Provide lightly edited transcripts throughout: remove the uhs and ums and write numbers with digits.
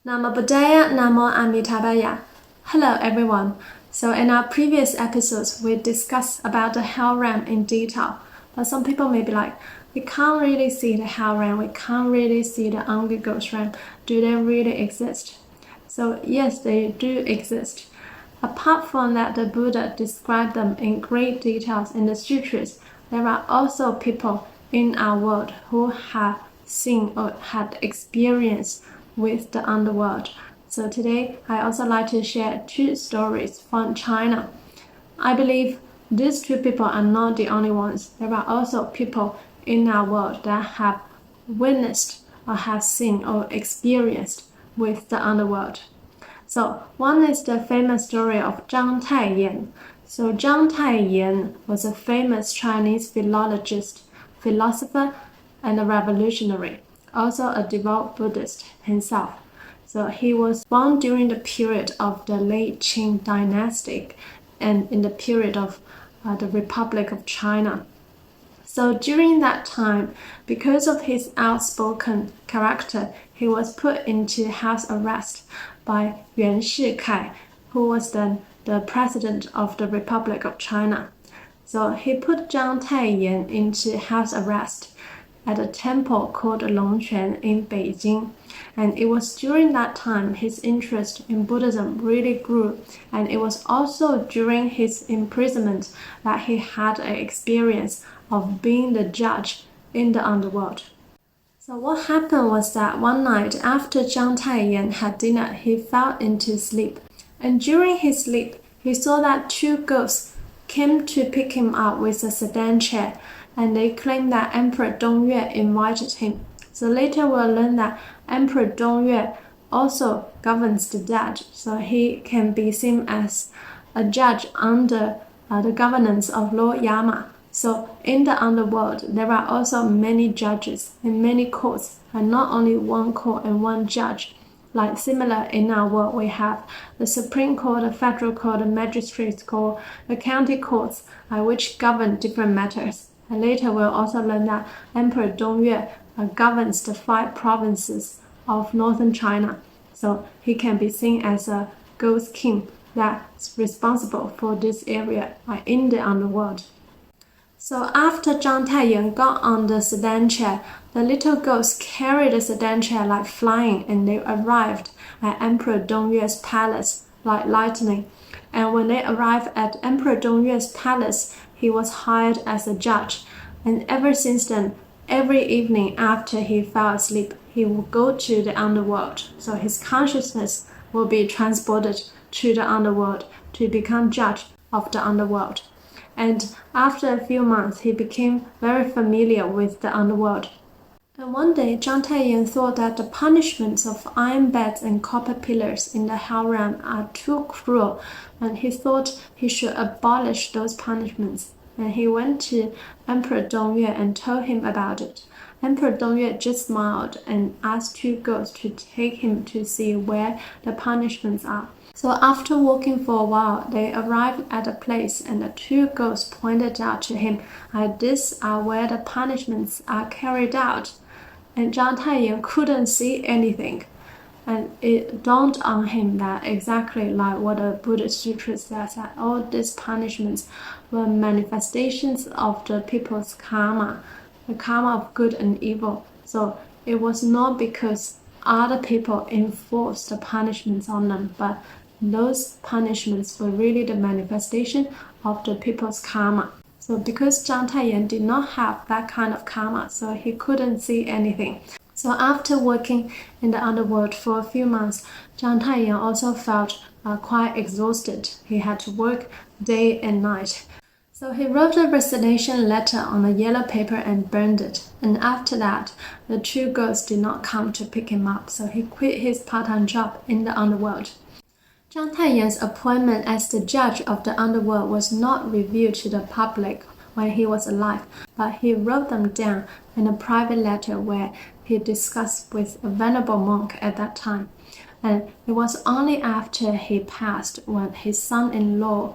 Namo Buddhaya, Namo Amitabha. Hello everyone. So in our previous episodes, we discussed about the hell realm in detail. But some people may be like, we can't really see the hell realm, we can't really see the angry ghost realm. Do they really exist? So yes, they do exist. Apart from that, the Buddha described them in great details in the sutras. There are also people in our world who have seen or had experience with the underworld. So today, I also like to share two stories from China. I believe these two people are not the only ones. There are also people in our world that have witnessed or have seen or experienced with the underworld. So one is the famous story of Zhang Taiyan. So Zhang Taiyan was a famous Chinese philosopher, and a revolutionary, also a devout Buddhist himself. So he was born during the period of the late Qing dynasty and in the period of the Republic of China. So during that time, because of his outspoken character, he was put into house arrest by Yuan Shikai, who was then the president of the Republic of China. So he put Zhang Taiyan into house arrest at a temple called Longquan in Beijing. And it was during that time his interest in Buddhism really grew. And it was also during his imprisonment that he had an experience of being the judge in the underworld. So what happened was that one night after Zhang Taiyan had dinner, he fell into sleep. And during his sleep, he saw that two ghosts came to pick him up with a sedan chair. And they claimed that Emperor Dongyue invited him. So later we'll learn that Emperor Dongyue also governs the dead. So he can be seen as a judge under the governance of Lord Yama. So in the underworld, there are also many judges in many courts, and not only one court and one judge. Like similar in our world, we have the Supreme Court, the Federal Court, the Magistrates Court, the county courts, which govern different matters. And later we'll also learn that Emperor Dongyue governs the 5 provinces of northern China. So he can be seen as a ghost king that's responsible for this area in the underworld. So after Zhang Taiyan got on the sedan chair, the little ghosts carried the sedan chair like flying, and they arrived at Emperor Dongyue's palace like lightning. And when they arrived at Emperor Dongyue's palace, he was hired as a judge. And ever since then, every evening after he fell asleep, he would go to the underworld. So his consciousness will be transported to the underworld to become judge of the underworld. And after a few months, he became very familiar with the underworld. And one day, Zhang Taiyan thought that the punishments of iron beds and copper pillars in the hell realm are too cruel, and he thought he should abolish those punishments. And he went to Emperor Dongyue and told him about it. Emperor Dongyue just smiled and asked two ghosts to take him to see where the punishments are. So after walking for a while, they arrived at a place, and the two ghosts pointed out to him, these are where the punishments are carried out. And Zhang Taiyan couldn't see anything. And it dawned on him that exactly like what the Buddhist Sutra says, that all these punishments were manifestations of the people's karma, the karma of good and evil. So it was not because other people enforced the punishments on them, but those punishments were really the manifestation of the people's karma. So because Zhang Taiyan did not have that kind of karma, so he couldn't see anything. So after working in the underworld for a few months, Zhang Taiyan also felt quite exhausted. He had to work day and night. So he wrote a resignation letter on a yellow paper and burned it. And after that, the two ghosts did not come to pick him up, so he quit his part-time job in the underworld. Zhang Taiyan's appointment as the judge of the underworld was not revealed to the public when he was alive, but he wrote them down in a private letter where he discussed with a venerable monk at that time. And it was only after he passed when his son-in-law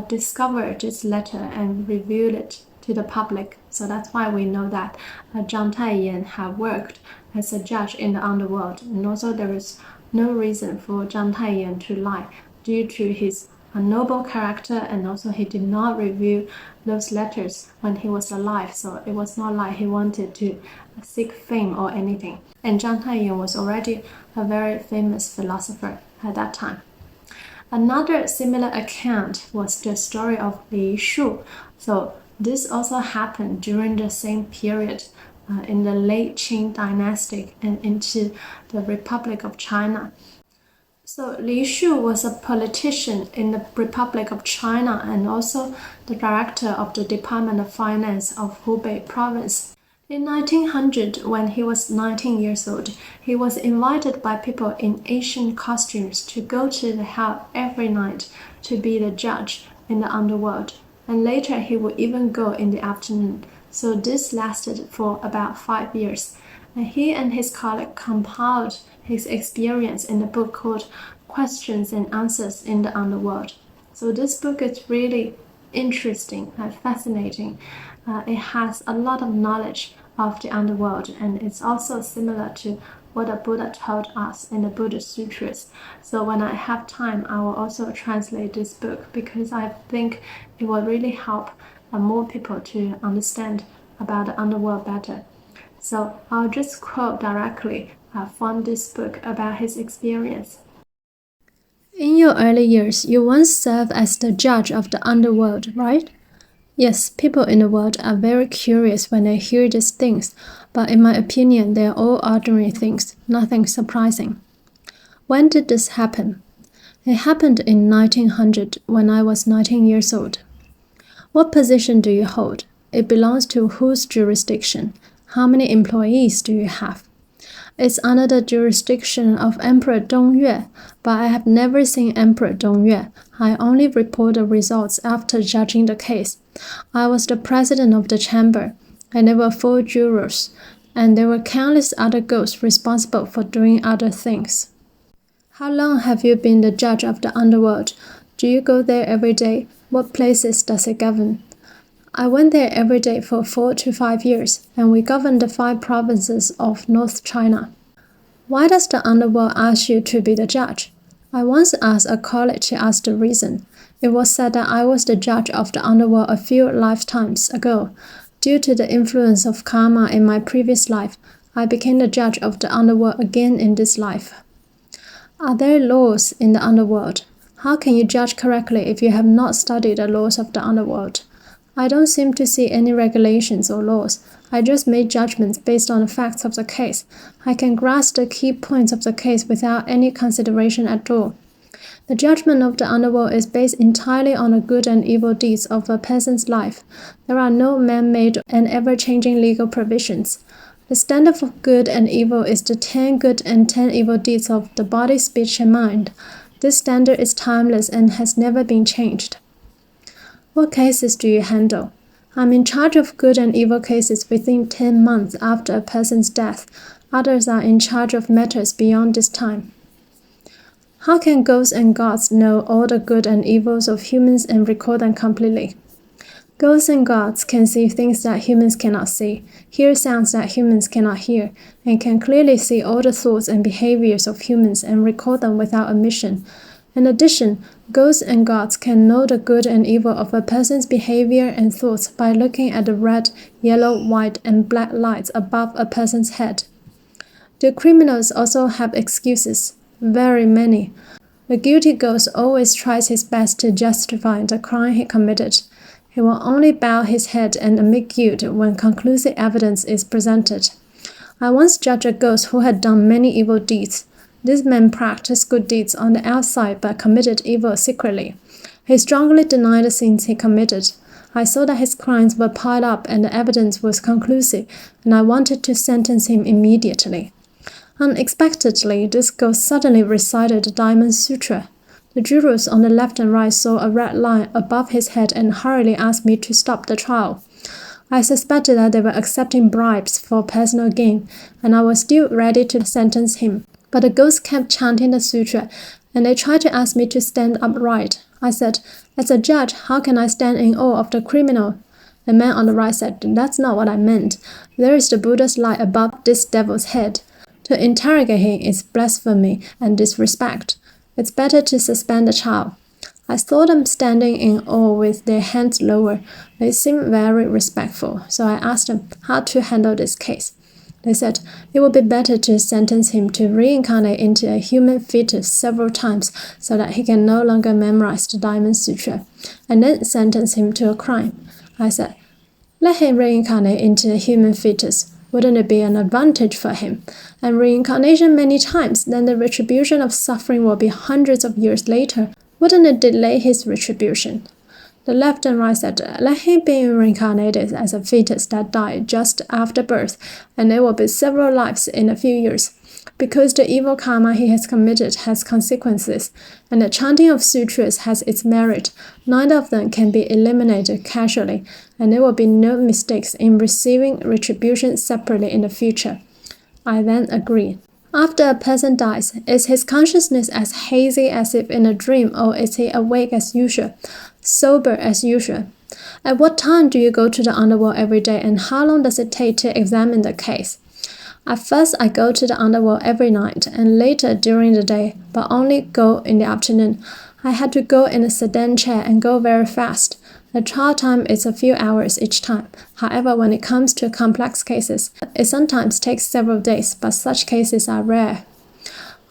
discovered this letter and revealed it to the public. So that's why we know that Zhang Taiyan had worked as a judge in the underworld. And also there is no reason for Zhang Taiyan to lie due to his noble character, and also he did not reveal those letters when he was alive, so it was not like he wanted to seek fame or anything. And Zhang Taiyan was already a very famous philosopher at that time. Another similar account was the story of Lishu. So this also happened during the same period in the late Qing dynasty and into the Republic of China. So Lishu was a politician in the Republic of China and also the director of the Department of Finance of Hubei province. In 1900, when he was 19 years old, he was invited by people in Asian costumes to go to the hell every night to be the judge in the underworld. And later he would even go in the afternoon. So this lasted for about 5 years. And he and his colleague compiled his experience in a book called Questions and Answers in the Underworld. So this book is really interesting and fascinating. It has a lot of knowledge of the underworld, and it's also similar to what the Buddha told us in the Buddhist sutras. So when I have time, I will also translate this book because I think it will really help more people to understand about the underworld better. So I'll just quote directly from this book about his experience. In your early years, you once served as the judge of the underworld, right? Yes, people in the world are very curious when they hear these things, but in my opinion, they are all ordinary things, nothing surprising. When did this happen? It happened in 1900 when I was 19 years old. What position do you hold? It belongs to whose jurisdiction? How many employees do you have? It's under the jurisdiction of Emperor Dongyue, but I have never seen Emperor Dongyue. I only report the results after judging the case. I was the president of the chamber, and there were 4 jurors, and there were countless other ghosts responsible for doing other things. How long have you been the judge of the underworld? Do you go there every day? What places does it govern? I went there every day for 4 to 5 years, and we governed the 5 provinces of North China. Why does the underworld ask you to be the judge? I once asked a colleague to ask the reason. It was said that I was the judge of the underworld a few lifetimes ago. Due to the influence of karma in my previous life, I became the judge of the underworld again in this life. Are there laws in the underworld? How can you judge correctly if you have not studied the laws of the underworld? I don't seem to see any regulations or laws. I just made judgments based on the facts of the case. I can grasp the key points of the case without any consideration at all. The judgment of the underworld is based entirely on the good and evil deeds of a person's life. There are no man-made and ever-changing legal provisions. The standard for good and evil is the 10 good and 10 evil deeds of the body, speech, and mind. This standard is timeless and has never been changed. What cases do you handle? I'm in charge of good and evil cases within 10 months after a person's death. Others are in charge of matters beyond this time. How can ghosts and gods know all the good and evils of humans and record them completely? Ghosts and gods can see things that humans cannot see, hear sounds that humans cannot hear, and can clearly see all the thoughts and behaviors of humans and record them without omission. In addition, ghosts and gods can know the good and evil of a person's behavior and thoughts by looking at the red, yellow, white, and black lights above a person's head. Do criminals also have excuses? Very many. The guilty ghost always tries his best to justify the crime he committed. He will only bow his head and admit guilt when conclusive evidence is presented. I once judged a ghost who had done many evil deeds. This man practiced good deeds on the outside but committed evil secretly. He strongly denied the sins he committed. I saw that his crimes were piled up and the evidence was conclusive, and I wanted to sentence him immediately. Unexpectedly, this ghost suddenly recited the Diamond Sutra. The jurors on the left and right saw a red line above his head and hurriedly asked me to stop the trial. I suspected that they were accepting bribes for personal gain, and I was still ready to sentence him. But the ghost kept chanting the sutra, and they tried to ask me to stand upright. I said, "As a judge, how can I stand in awe of the criminal?" The man on the right said, "That's not what I meant. There is the Buddha's light above this devil's head." To interrogate him is blasphemy and disrespect. It's better to suspend the trial. I saw them standing in awe with their hands lower. They seemed very respectful, so I asked them how to handle this case. They said it would be better to sentence him to reincarnate into a human fetus several times so that he can no longer memorize the Diamond Sutra, and then sentence him to a crime. I said, let him reincarnate into a human fetus. Wouldn't it be an advantage for him? And reincarnation many times, then the retribution of suffering will be hundreds of years later. Wouldn't it delay his retribution? The left and right said, let him be reincarnated as a fetus that died just after birth, and there will be several lives in a few years. Because the evil karma he has committed has consequences, and the chanting of sutras has its merit, neither of them can be eliminated casually, and there will be no mistakes in receiving retribution separately in the future. I then agreed. After a person dies, is his consciousness as hazy as if in a dream, or is he awake as usual, sober as usual? At what time do you go to the underworld every day, and how long does it take to examine the case? At first, I go to the underworld every night, and later during the day, but only go in the afternoon. I had to go in a sedan chair and go very fast. The trial time is a few hours each time. However, when it comes to complex cases, it sometimes takes several days, but such cases are rare.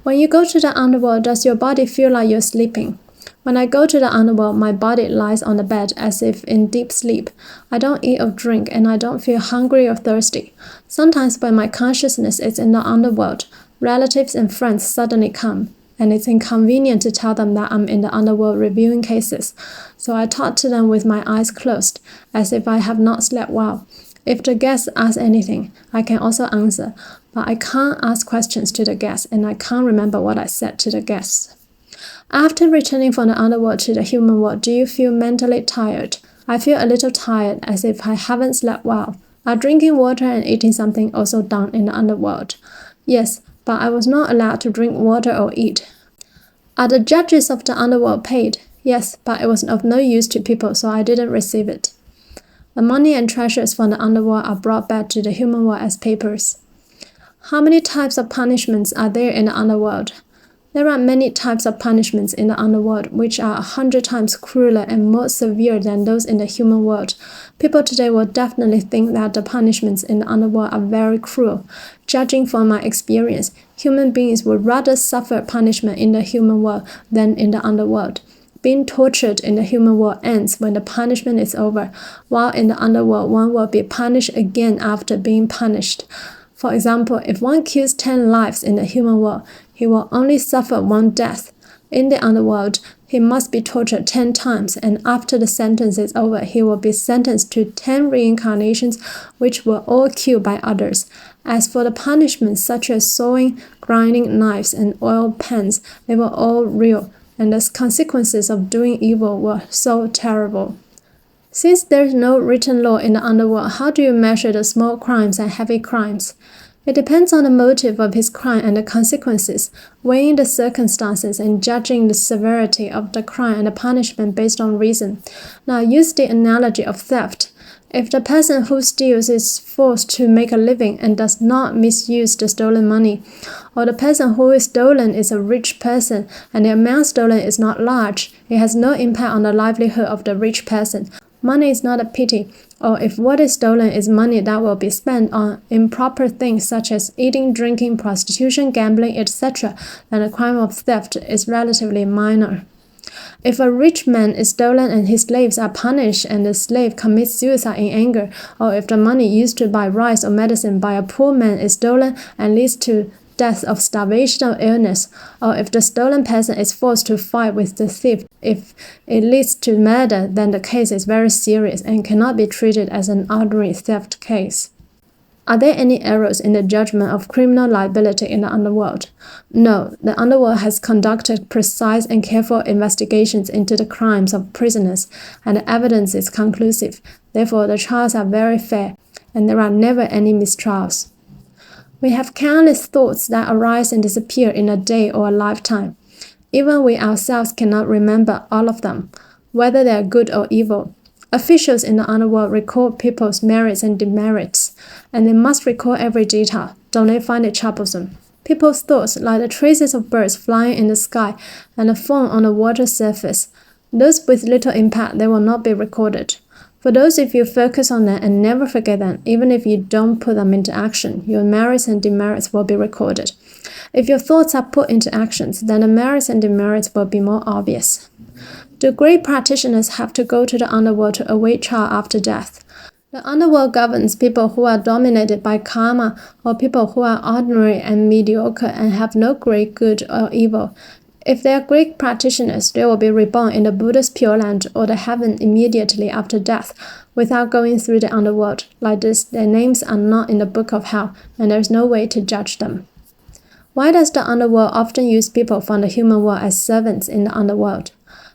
When you go to the underworld, does your body feel like you're sleeping? When I go to the underworld, my body lies on the bed as if in deep sleep. I don't eat or drink, and I don't feel hungry or thirsty. Sometimes when my consciousness is in the underworld, relatives and friends suddenly come, and it's inconvenient to tell them that I'm in the underworld reviewing cases. So I talk to them with my eyes closed, as if I have not slept well. If the guests ask anything, I can also answer, but I can't ask questions to the guests, and I can't remember what I said to the guests. After returning from the underworld to the human world, do you feel mentally tired? I feel a little tired, as if I haven't slept well. Are drinking water and eating something also done in the underworld? Yes, but I was not allowed to drink water or eat. Are the judges of the underworld paid? Yes, but it was of no use to people, so I didn't receive it. The money and treasures from the underworld are brought back to the human world as papers. How many types of punishments are there in the underworld? There are many types of punishments in the underworld, which are 100 times crueler and more severe than those in the human world. People today will definitely think that the punishments in the underworld are very cruel. Judging from my experience, human beings would rather suffer punishment in the human world than in the underworld. Being tortured in the human world ends when the punishment is over, while in the underworld one will be punished again after being punished. For example, if one kills 10 lives in the human world, he will only suffer one death. In the underworld, he must be tortured 10 times, and after the sentence is over, he will be sentenced to 10 reincarnations, which were all killed by others. As for the punishments such as sawing, grinding knives, and oil pans, they were all real, and the consequences of doing evil were so terrible. Since there is no written law in the underworld, how do you measure the small crimes and heavy crimes? It depends on the motive of his crime and the consequences, weighing the circumstances and judging the severity of the crime and the punishment based on reason. Now use the analogy of theft. If the person who steals is forced to make a living and does not misuse the stolen money, or the person who is stolen is a rich person and the amount stolen is not large, it has no impact on the livelihood of the rich person. Money is not a pity, or if what is stolen is money that will be spent on improper things such as eating, drinking, prostitution, gambling, etc., then the crime of theft is relatively minor. If a rich man is stolen and his slaves are punished and the slave commits suicide in anger, or if the money used to buy rice or medicine by a poor man is stolen and leads to death of starvation or illness, or if the stolen person is forced to fight with the thief, if it leads to murder, then the case is very serious and cannot be treated as an ordinary theft case. Are there any errors in the judgment of criminal liability in the underworld? No, the underworld has conducted precise and careful investigations into the crimes of prisoners, and the evidence is conclusive. Therefore, the trials are very fair, and there are never any mistrials. We have countless thoughts that arise and disappear in a day or a lifetime. Even we ourselves cannot remember all of them, whether they are good or evil. Officials in the underworld record people's merits and demerits, and they must record every detail. don't they find it troublesome? People's thoughts, like the traces of birds flying in the sky and the foam on the water surface, those with little impact, they will not be recorded. For those, if you focus on them and never forget them, even if you don't put them into action, your merits and demerits will be recorded. If your thoughts are put into actions, then the merits and demerits will be more obvious. The great practitioners have to go to the underworld to await trial after death. The underworld governs people who are dominated by karma, or people who are ordinary and mediocre and have no great good or evil. If they are great practitioners, they will be reborn in the Buddha's Pure Land or the heaven immediately after death, without going through the underworld. Like this, their names are not in the book of hell, and there is no way to judge them. Why does the underworld often use people from the human world as servants in the underworld?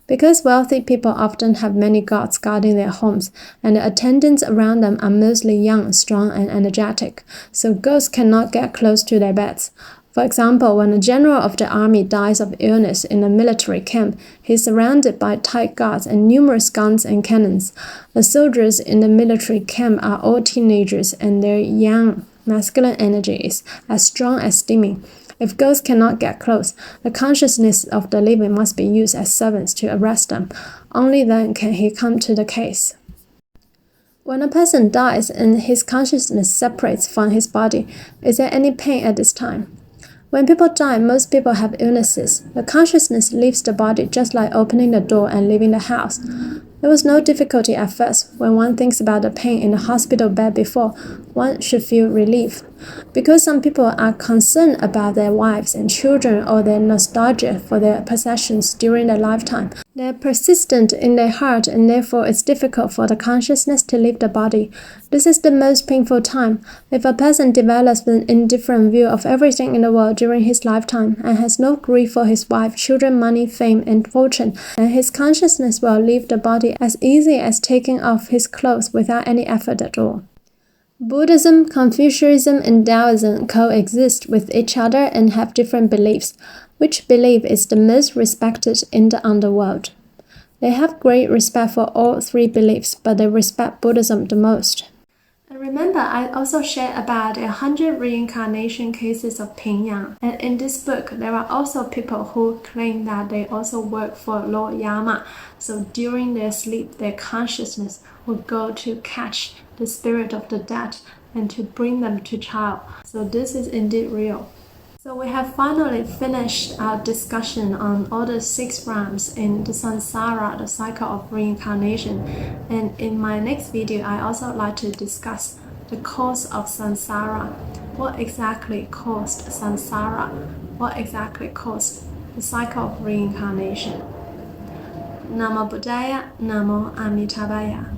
Because wealthy people often have many gods guarding their homes, and the attendants around them are mostly young, strong, and energetic, so ghosts cannot get close to their beds. For example, when a general of the army dies of illness in a military camp, he is surrounded by tight guards and numerous guns and cannons. The soldiers in the military camp are all teenagers, and their young, masculine energy is as strong as steaming. If ghosts cannot get close, the consciousness of the living must be used as servants to arrest them. Only then can he come to the case. When a person dies and his consciousness separates from his body, is there any pain at this time? When people die, most people have illnesses. The consciousness leaves the body just like opening the door and leaving the house. There was no difficulty at first. When one thinks about the pain in the hospital bed before, one should feel relief. Because some people are concerned about their wives and children or their nostalgia for their possessions during their lifetime, they are persistent in their heart, and therefore it's difficult for the consciousness to leave the body. This is the most painful time. If a person develops an indifferent view of everything in the world during his lifetime and has no grief for his wife, children, money, fame, and fortune, then his consciousness will leave the body as easy as taking off his clothes without any effort at all. Buddhism, Confucianism, and Taoism coexist with each other and have different beliefs. Which belief is the most respected in the underworld? They have great respect for all three beliefs, but they respect Buddhism the most. And remember, I also shared about 100 reincarnation cases of Pingyang. And in this book, there are also people who claim that they also work for Lord Yama. So during their sleep, their consciousness would go to catch the spirit of the dead and to bring them to trial. So this is indeed real. So we have finally finished our discussion on all the 6 realms in the Samsara, the cycle of reincarnation. And in my next video, I also like to discuss the cause of Samsara. What exactly caused Samsara? What exactly caused the cycle of reincarnation? Namo Buddhaya, Namo Amitabha.